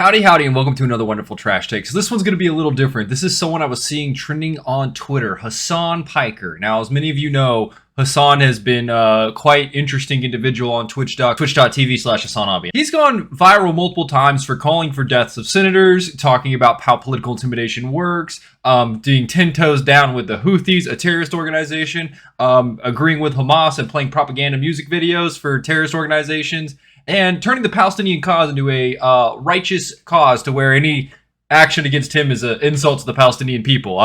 Howdy, howdy, and welcome to another wonderful Trash Take. So this one's going to be a little different. This is someone I was seeing trending on Twitter, Hasan Piker. Now, as many of you know, Hasan has been quite interesting individual on twitch.tv/HasanAbi. He's gone viral multiple times for calling for deaths of senators, talking about how political intimidation works, doing 10 toes down with the Houthis, a terrorist organization, agreeing with Hamas and playing propaganda music videos for terrorist organizations, and turning the Palestinian cause into a righteous cause to where any action against him is an insult to the Palestinian people.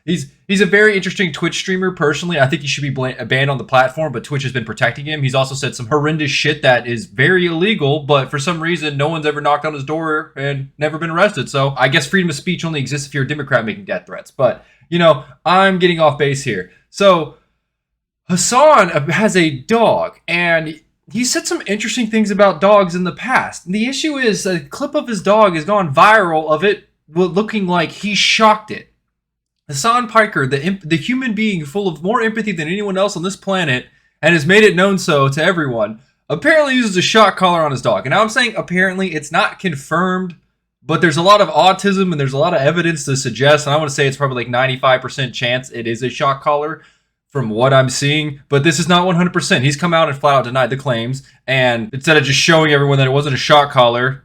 He's a very interesting Twitch streamer. Personally, I think he should be banned on the platform, but Twitch has been protecting him. He's also said some horrendous shit that is very illegal, but for some reason, no one's ever knocked on his door and never been arrested. So I guess freedom of speech only exists if you're a Democrat making death threats. But, you know, I'm getting off base here. So Hasan has a dog, and he said some interesting things about dogs in the past. And the issue is a clip of his dog has gone viral of it looking like he shocked it. Hasan Piker, the human being full of more empathy than anyone else on this planet, and has made it known so to everyone, apparently uses a shock collar on his dog. And now I'm saying apparently, it's not confirmed, but there's a lot of autism and there's a lot of evidence to suggest, and I want to say it's probably like 95% chance it is a shock collar from what I'm seeing, but this is not 100%. He's come out and flat out denied the claims, and instead of just showing everyone that it wasn't a shock collar,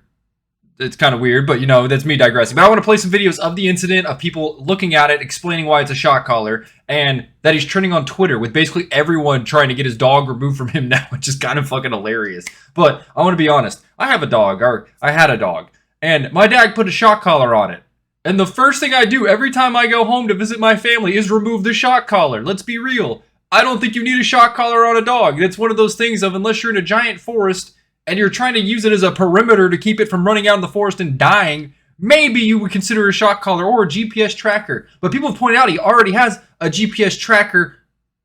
it's kind of weird, but you know, that's me digressing. But I want to play some videos of the incident, of people looking at it, explaining why it's a shock collar, and that he's trending on Twitter with basically everyone trying to get his dog removed from him now, which is kind of fucking hilarious. But I want to be honest, I have a dog, or I had a dog, and my dad put a shock collar on it. And the first thing I do every time I go home to visit my family is remove the shock collar. Let's be real. I don't think you need a shock collar on a dog. It's one of those things of, unless you're in a giant forest and you're trying to use it as a perimeter to keep it from running out in the forest and dying, maybe you would consider a shock collar or a GPS tracker. But people have pointed out he already has a GPS tracker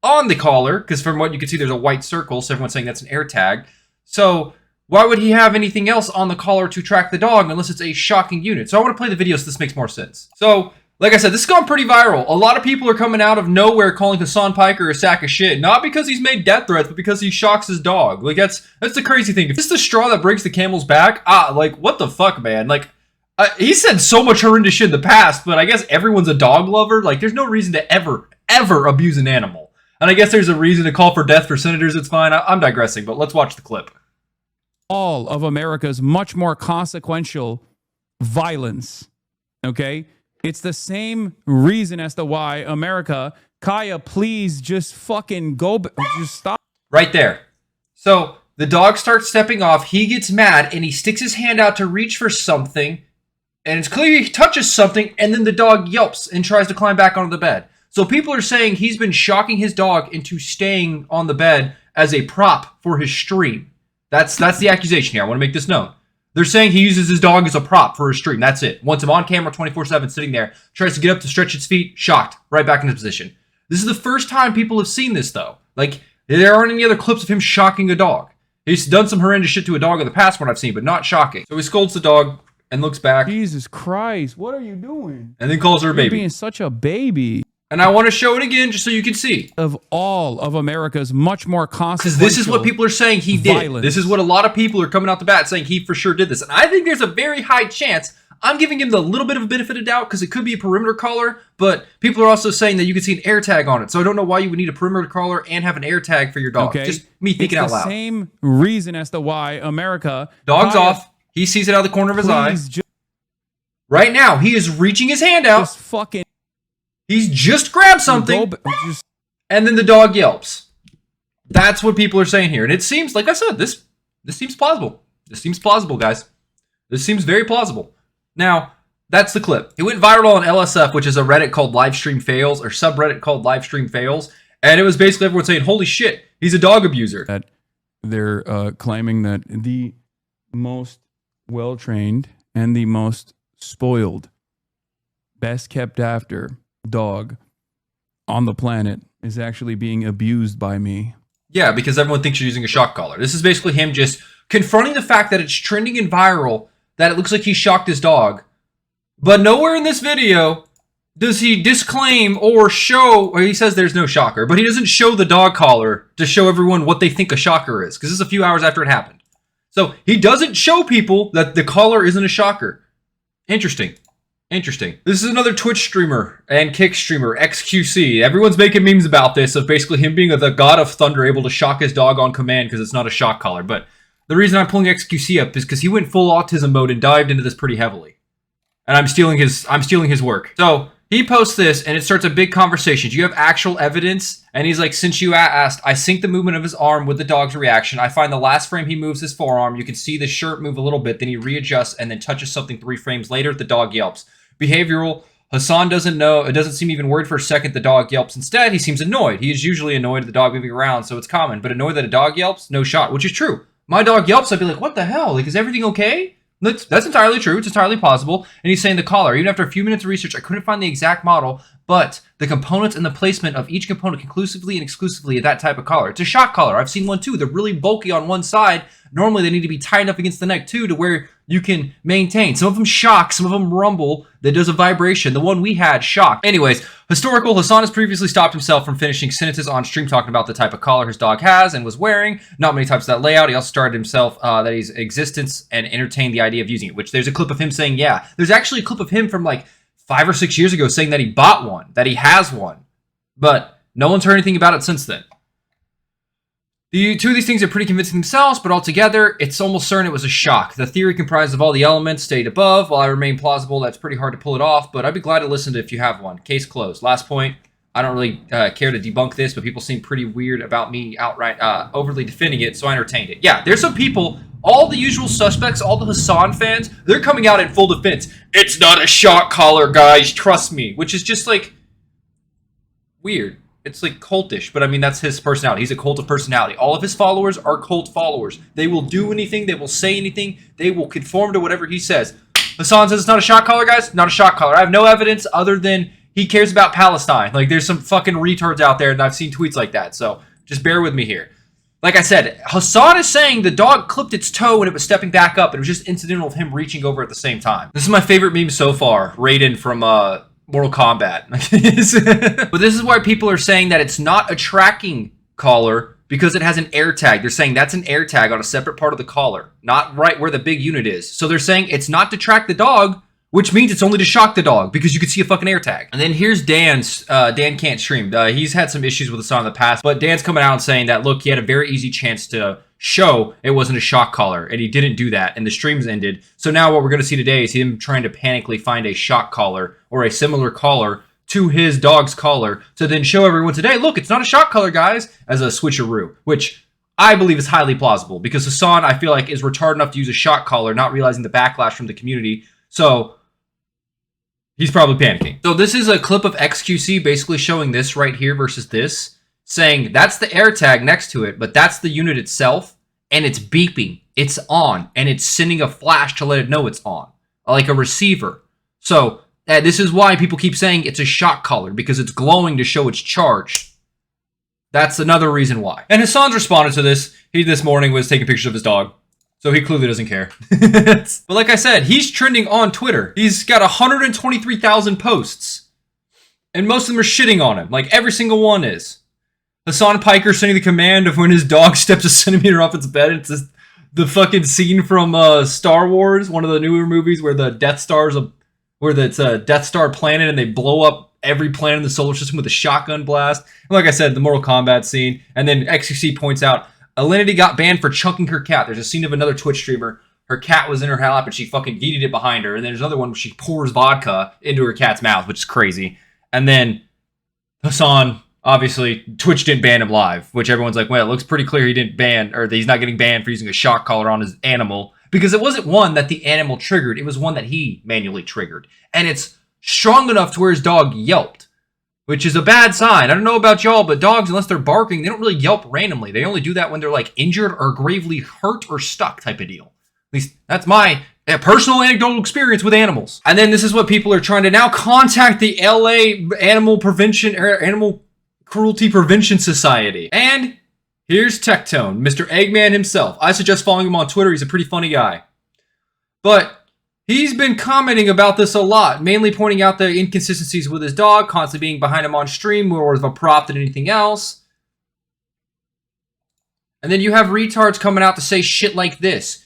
on the collar, because from what you can see, there's a white circle, so everyone's saying that's an air tag. So why would he have anything else on the collar to track the dog unless it's a shocking unit? So I want to play the video so this makes more sense. So, like I said, this has gone pretty viral. A lot of people are coming out of nowhere calling Hasan Piker a sack of shit. Not because he's made death threats, but because he shocks his dog. Like, that's the crazy thing. If this is the straw that breaks the camel's back, like, what the fuck, man? Like, he said so much horrendous shit in the past, but I guess everyone's a dog lover. Like, there's no reason to ever abuse an animal. And I guess there's a reason to call for death for senators. It's fine. I'm digressing, but let's watch the clip. All of America's much more consequential violence, okay? It's the same reason as to why America, Kaya, please just fucking go, just stop. Right there. So the dog starts stepping off, he gets mad, and he sticks his hand out to reach for something, and it's clear he touches something, and then the dog yelps and tries to climb back onto the bed. So people are saying he's been shocking his dog into staying on the bed as a prop for his stream. That's the accusation here. I want to make this known. They're saying he uses his dog as a prop for his stream. That's it. Wants him on camera 24/7 sitting there. Tries to get up to stretch its feet. Shocked. Right back in his position. This is the first time people have seen this, though. Like, there aren't any other clips of him shocking a dog. He's done some horrendous shit to a dog in the past one I've seen, but not shocking. So he scolds the dog and looks back. Jesus Christ, what are you doing? And then calls her a baby. You're being such a baby. And I want to show it again just so you can see. Of all of America's much more consequential, because this is what people are saying he did. Violence. This is what a lot of people are coming out the bat saying he for sure did this. And I think there's a very high chance. I'm giving him the little bit of a benefit of doubt because it could be a perimeter collar, but people are also saying that you can see an air tag on it. So I don't know why you would need a perimeter collar and have an air tag for your dog. Okay. Just me thinking out loud. It's the same reason as to why America... Dog's off. He sees it out of the corner of his eye. Right now, he is reaching his hand out. Just fucking... He's just grabbed something, and then the dog yelps. That's what people are saying here. And it seems, like I said, this seems plausible. This seems plausible, guys. This seems very plausible. Now, that's the clip. It went viral on LSF, which is a Reddit called Livestream Fails, or subreddit called Livestream Fails. And it was basically everyone saying, holy shit, he's a dog abuser. That they're claiming that the most well-trained and the most spoiled, best kept after dog on the planet is actually being abused by me. Yeah, because everyone thinks you're using a shock collar. This is basically him just confronting the fact that it's trending and viral, that it looks like he shocked his dog. But nowhere in this video does he disclaim or show, or he says there's no shocker, but he doesn't show the dog collar to show everyone what they think a shocker is, because this is a few hours after it happened. So he doesn't show people that the collar isn't a shocker. Interesting. Interesting. This is another Twitch streamer and Kick streamer, XQC. Everyone's making memes about this, of basically him being the god of thunder, able to shock his dog on command because it's not a shock collar. But the reason I'm pulling XQC up is because he went full autism mode and dived into this pretty heavily. And I'm stealing his work. So he posts this and it starts a big conversation. Do you have actual evidence? And he's like, since you asked, I sync the movement of his arm with the dog's reaction. I find the last frame he moves his forearm. You can see the shirt move a little bit. Then he readjusts and then touches something 3 frames later. The dog yelps. Behavioral. Hasan doesn't know. It doesn't seem even worried for a second. The dog yelps. Instead, he seems annoyed. He is usually annoyed at the dog moving around, so it's common. But annoyed that a dog yelps? No shot, which is true. My dog yelps, I'd be like, what the hell? Like, is everything okay? That's entirely true. It's entirely possible. And he's saying the collar. Even after a few minutes of research, I couldn't find the exact model, but the components and the placement of each component conclusively and exclusively that type of collar. It's a shock collar. I've seen one too. They're really bulky on one side. Normally, they need to be tied up against the neck too to where you can maintain. Some of them shock, some of them rumble. That does a vibration. The one we had shocked. Anyways, historical. Hasan has previously stopped himself from finishing sentences on stream talking about the type of collar his dog has and was wearing. Not many types of that layout. He also started himself that he's existence and entertained the idea of using it, which there's a clip of him saying, yeah. There's actually a clip of him from like 5 or 6 years ago saying that he bought one, that he has one. But no one's heard anything about it since then. The two of these things are pretty convincing themselves, but altogether, it's almost certain it was a shock. The theory comprised of all the elements stated above. While I remain plausible, that's pretty hard to pull it off, but I'd be glad to listen to if you have one. Case closed. Last point. I don't really care to debunk this, but people seem pretty weird about me outright overly defending it, so I entertained it. Yeah, there's some people, all the usual suspects, all the Hasan fans, they're coming out in full defense. It's not a shock collar, guys, trust me. Which is just like weird. It's like cultish, but I mean, that's his personality. He's a cult of personality. All of his followers are cult followers. They will do anything. They will say anything. They will conform to whatever he says. Hasan says it's not a shock collar, guys. Not a shock collar. I have no evidence other than he cares about Palestine. Like, there's some fucking retards out there, and I've seen tweets like that. So just bear with me here. Like I said, Hasan is saying the dog clipped its toe when it was stepping back up. It was just incidental of him reaching over at the same time. This is my favorite meme so far. Raiden from Mortal Kombat. But this is why people are saying that it's not a tracking collar because it has an air tag. They're saying that's an air tag on a separate part of the collar, not right where the big unit is. So they're saying it's not to track the dog, which means it's only to shock the dog because you can see a fucking air tag. And then here's Dan's. Dan can't stream. He's had some issues with the song in the past, but Dan's coming out and saying that, look, he had a very easy chance to show it wasn't a shock collar, and he didn't do that, and the streams ended. So now what we're going to see today is him trying to panically find a shock collar or a similar collar to his dog's collar to then show everyone today, look, it's not a shock collar, guys, as a switcheroo, which I believe is highly plausible because Hasan, I feel like, is retarded enough to use a shock collar, not realizing the backlash from the community. So he's probably panicking. So this is a clip of XQC basically showing this right here versus this, saying that's the air tag next to it, but that's the unit itself, and it's beeping. It's on, and it's sending a flash to let it know it's on, like a receiver. So this is why people keep saying it's a shock collar, because it's glowing to show it's charged. That's another reason why. And Hasan's responded to this. He this morning was taking pictures of his dog. So he clearly doesn't care. But like I said, he's trending on Twitter. He's got 123,000 posts. And most of them are shitting on him. Like every single one is. Hasan Piker sending the command of when his dog steps a centimeter off its bed. It's just the fucking scene from Star Wars, one of the newer movies where the Death Star's it's a Death Star planet and they blow up every planet in the solar system with a shotgun blast. And like I said, the Mortal Kombat scene. And then XQC points out, Alinity got banned for chunking her cat. There's a scene of another Twitch streamer. Her cat was in her lap and she fucking yeeted it behind her. And then there's another one where she pours vodka into her cat's mouth, which is crazy. And then Hasan, obviously, Twitch didn't ban him live, which everyone's like, well, it looks pretty clear he didn't ban, or that he's not getting banned for using a shock collar on his animal. Because it wasn't one that the animal triggered. It was one that he manually triggered. And it's strong enough to where his dog yelped, which is a bad sign. I don't know about y'all, but dogs, unless they're barking, they don't really yelp randomly. They only do that when they're like injured or gravely hurt or stuck type of deal. At least that's my personal anecdotal experience with animals. And then this is what people are trying to now contact the LA Animal Cruelty Prevention Society. And here's Tectone, Mr. Eggman himself. I suggest following him on Twitter. He's a pretty funny guy. But he's been commenting about this a lot, mainly pointing out the inconsistencies with his dog, constantly being behind him on stream, more of a prop than anything else. And then you have retards coming out to say shit like this.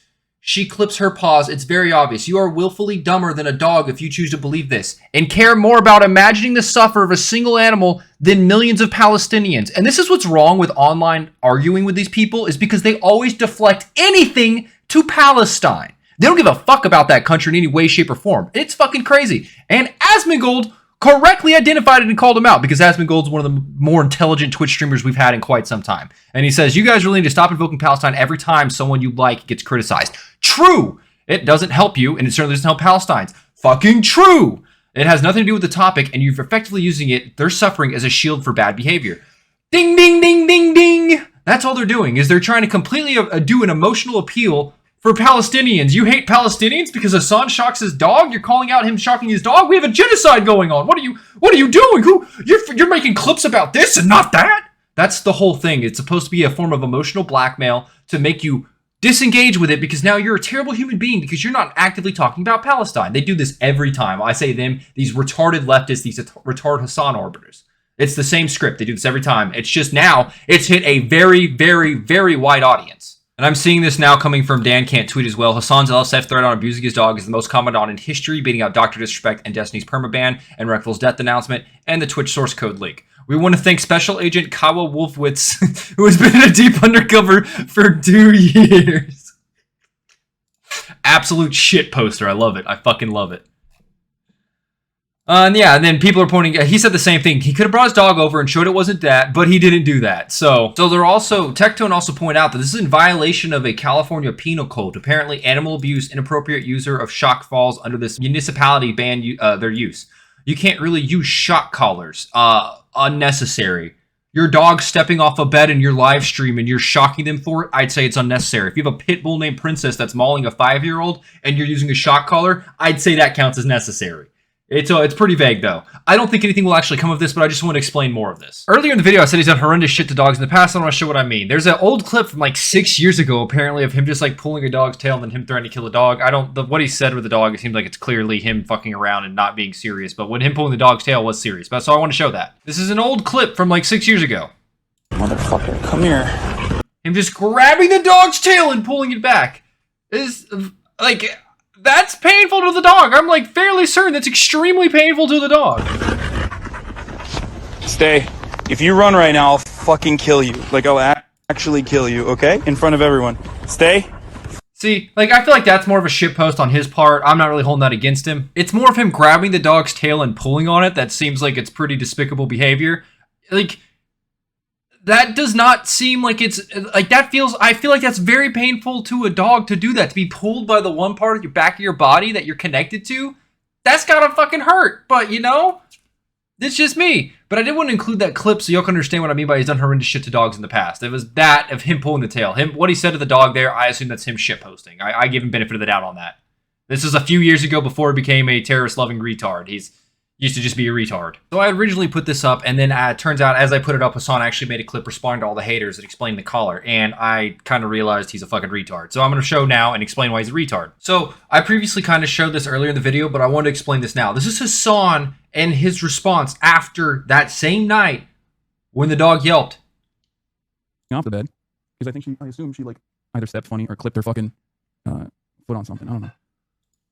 She clips her paws. It's very obvious. You are willfully dumber than a dog if you choose to believe this and care more about imagining the suffer of a single animal than millions of Palestinians. And this is what's wrong with online arguing with these people, is because they always deflect anything to Palestine. They don't give a fuck about that country in any way, shape, or form. It's fucking crazy. And Asmongold correctly identified it and called him out, because Asmongold's one of the more intelligent Twitch streamers we've had in quite some time. And he says, you guys really need to stop invoking Palestine every time someone you like gets criticized. True! It doesn't help you, and it certainly doesn't help Palestine's. Fucking true! It has nothing to do with the topic, and you're effectively using it, their suffering, as a shield for bad behavior. Ding, ding, ding, ding, ding! That's all they're doing, is they're trying to completely do an emotional appeal for Palestinians. You hate Palestinians because Hasan shocks his dog? You're calling out him shocking his dog? We have a genocide going on. What are you doing? You're making clips about this and not that? That's the whole thing. It's supposed to be a form of emotional blackmail to make you disengage with it, because now you're a terrible human being because you're not actively talking about Palestine. They do this every time. I say them, these retarded leftists, these retarded Hasan arbiters. It's the same script. They do this every time. It's just now it's hit a very, very, very wide audience. And I'm seeing this now coming from Dan Can't Tweet as well. Hasan's LSF threat on abusing his dog is the most commented on in history, beating out Dr. Disrespect and Destiny's permaban and Reckless death announcement and the Twitch source code leak. We want to thank Special Agent Kawa Wolfowitz, who has been in a deep undercover for 2 years. Absolute shit poster. I love it. I fucking love it. And then people are pointing, he said the same thing. He could have brought his dog over and showed it wasn't that, but he didn't do that. So they're also, Tectone also point out that this is in violation of a California penal code. Apparently, animal abuse, inappropriate user of shock falls under this municipality ban their use. You can't really use shock collars. Unnecessary. Your dog stepping off a bed in your live stream and you're shocking them for it, I'd say it's unnecessary. If you have a pit bull named Princess that's mauling a 5-year-old and you're using a shock collar, I'd say that counts as necessary. It's pretty vague, though. I don't think anything will actually come of this, but I just want to explain more of this. Earlier in the video, I said he's done horrendous shit to dogs in the past. I want to show what I mean. There's an old clip from like 6 years ago, apparently, of him just like pulling a dog's tail and then him threatening to kill a dog. What he said with the dog, it seems like it's clearly him fucking around and not being serious. But when him pulling the dog's tail was serious. But so I want to show that. This is an old clip from like 6 years ago. Motherfucker, come here. Him just grabbing the dog's tail and pulling it back. Is like... That's painful to the dog. I'm like fairly certain that's extremely painful to the dog. Stay. If you run right now, I'll fucking kill you. Like, I'll actually kill you, okay? In front of everyone. Stay. See, like, I feel like that's more of a shitpost on his part. I'm not really holding that against him. It's more of him grabbing the dog's tail and pulling on it that seems like it's pretty despicable behavior. Like, that does not seem like it's, like, I feel like that's very painful to a dog to do that, to be pulled by the one part of your back of your body that you're connected to. That's gotta fucking hurt, but, you know, it's just me. But I did want to include that clip so y'all can understand what I mean by he's done horrendous shit to dogs in the past. It was that of him pulling the tail. What he said to the dog there, I assume that's him shitposting. I give him benefit of the doubt on that. This is a few years ago before he became a terrorist-loving retard. He's used to just be a retard. So I originally put this up, and then it turns out as I put it up, Hasan actually made a clip responding to all the haters that explained the collar, and I kind of realized he's a fucking retard. So I'm going to show now and explain why he's a retard. So I previously kind of showed this earlier in the video, but I want to explain this now. This is Hasan and his response after that same night when the dog yelped. Off the bed, because I assume she like either stepped funny or clipped her fucking foot on something. I don't know.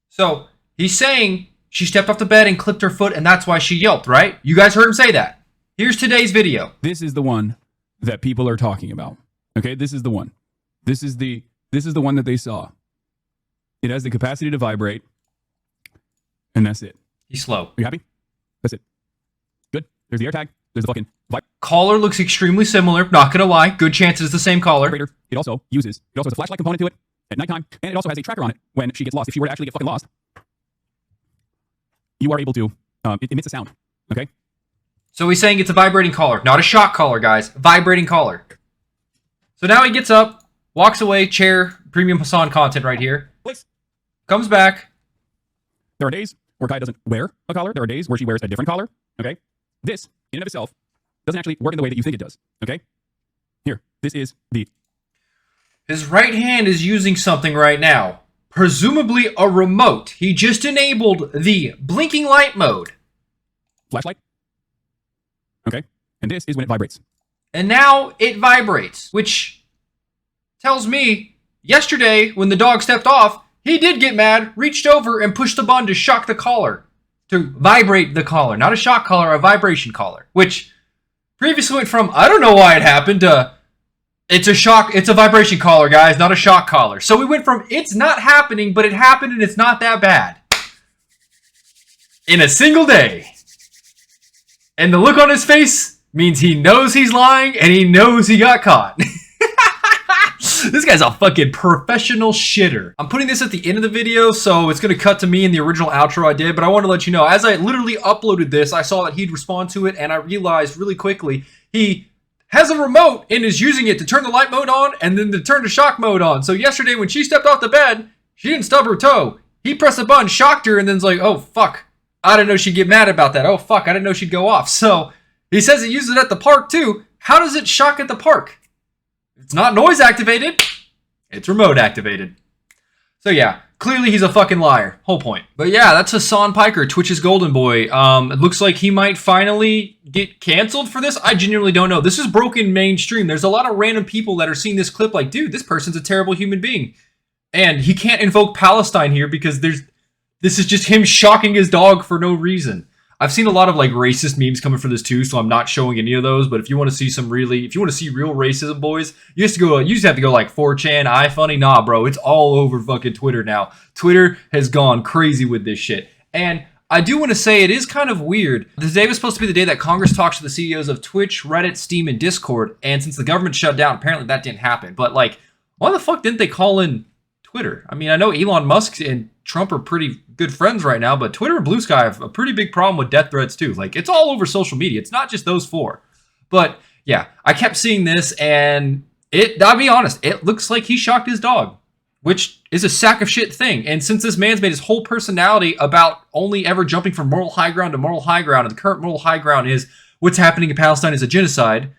So he's saying she stepped off the bed and clipped her foot, and that's why she yelped, right? You guys heard him say that. Here's today's video. This is the one that people are talking about. Okay, this is the one. This is the one that they saw. It has the capacity to vibrate, and that's it. He's slow. Are you happy? That's it. Good. There's the air tag. There's the fucking collar looks extremely similar. Not gonna lie. Good chance it's the same collar. It also has a flashlight component to it at nighttime, and it also has a tracker on it when she gets lost. If she were to actually get fucking lost, you are able to, it emits a sound, okay? So he's saying it's a vibrating collar. Not a shock collar, guys. Vibrating collar. So now he gets up, walks away, chair, premium Hasan content right here. Please. Comes back. There are days where Kai doesn't wear a collar. There are days where she wears a different collar, okay? This, in and of itself, doesn't actually work in the way that you think it does, okay? Here, this is the... His right hand is using something right now. Presumably a remote. He just enabled the blinking light mode. Flashlight. Okay. And this is when it vibrates. And now it vibrates, which tells me Yesterday, when the dog stepped off, he did get mad, reached over, and pushed the button to shock the collar. To vibrate the collar. Not a shock collar, a vibration collar. Which previously went from, I don't know why it happened, to, it's a vibration collar, guys, not a shock collar. So we went from, it's not happening, but it happened and it's not that bad. In a single day. And the look on his face means he knows he's lying and he knows he got caught. This guy's a fucking professional shitter. I'm putting this at the end of the video, so it's going to cut to me in the original outro I did, but I want to let you know, as I literally uploaded this, I saw that he'd respond to it, and I realized really quickly he has a remote and is using it to turn the light mode on and then to turn the shock mode on. So yesterday when she stepped off the bed, she didn't stub her toe. He pressed the button, shocked her, and then's like, oh, fuck. I didn't know she'd get mad about that. Oh, fuck, I didn't know she'd go off. So he says he uses it at the park, too. How does it shock at the park? It's not noise activated. It's remote activated. So yeah, clearly he's a fucking liar. Whole point. But yeah, that's Hasan Piker, Twitch's golden boy. It looks like he might finally get canceled for this. I genuinely don't know. This is broken mainstream. There's a lot of random people that are seeing this clip like, dude, this person's a terrible human being. And he can't invoke Palestine here because this is just him shocking his dog for no reason. I've seen a lot of like racist memes coming for this too, so I'm not showing any of those. But if you want to see real racism, boys, you just have to go like 4chan, iFunny. Nah, bro, it's all over fucking Twitter now. Twitter has gone crazy with this shit. And I do want to say it is kind of weird. This day was supposed to be the day that Congress talks to the CEOs of Twitch, Reddit, Steam, and Discord. And since the government shut down, apparently that didn't happen. But like, why the fuck didn't they call in Twitter? I mean, I know Elon Musk and Trump are pretty good friends right now, but Twitter and Blue Sky have a pretty big problem with death threats too. Like, it's all over social media. It's not just those four. But yeah, I kept seeing this, and I'll be honest, it looks like he shocked his dog, which is a sack of shit thing. And since this man's made his whole personality about only ever jumping from moral high ground to moral high ground, and the current moral high ground is what's happening in Palestine is a genocide,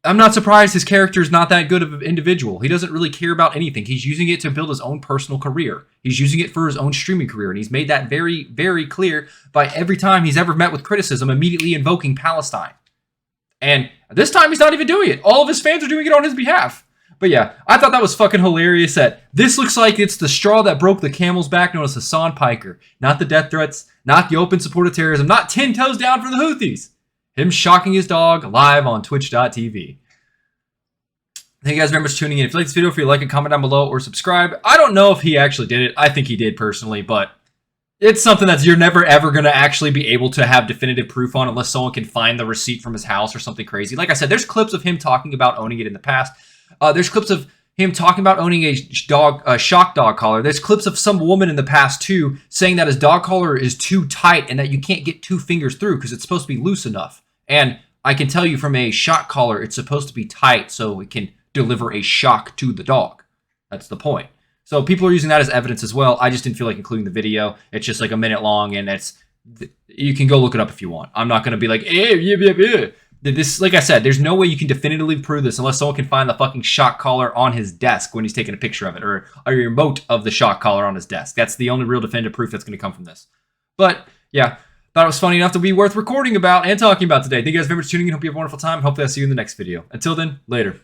I'm not surprised his character is not that good of an individual. He doesn't really care about anything. He's using it to build his own personal career. He's using it for his own streaming career, and he's made that very, very clear by every time he's ever met with criticism, immediately invoking Palestine. And this time, he's not even doing it. All of his fans are doing it on his behalf. But yeah, I thought that was fucking hilarious that this looks like it's the straw that broke the camel's back known as Hasan Piker. Not the death threats, not the open support of terrorism, not 10 toes down for the Houthis. Him shocking his dog live on twitch.tv. Thank you guys very much for tuning in. If you like this video, feel like it, comment down below, or subscribe. I don't know if he actually did it. I think he did personally, but it's something that you're never ever going to actually be able to have definitive proof on unless someone can find the receipt from his house or something crazy. Like I said, there's clips of him talking about owning it in the past. There's clips of him talking about owning a shock dog collar. There's clips of some woman in the past too saying that his dog collar is too tight and that you can't get 2 fingers through because it's supposed to be loose enough. And I can tell you from a shock collar, it's supposed to be tight so it can deliver a shock to the dog. That's the point. So people are using that as evidence as well. I just didn't feel like including the video. It's just like a minute long, and you can go look it up if you want. I'm not going to be like, this, like I said, there's no way you can definitively prove this unless someone can find the fucking shock collar on his desk when he's taking a picture of it, or a remote of the shock collar on his desk. That's the only real definitive proof that's going to come from this. But yeah, thought it was funny enough to be worth recording about and talking about today. Thank you guys very much for tuning in. Hope you have a wonderful time. Hopefully I'll see you in the next video. Until then, later.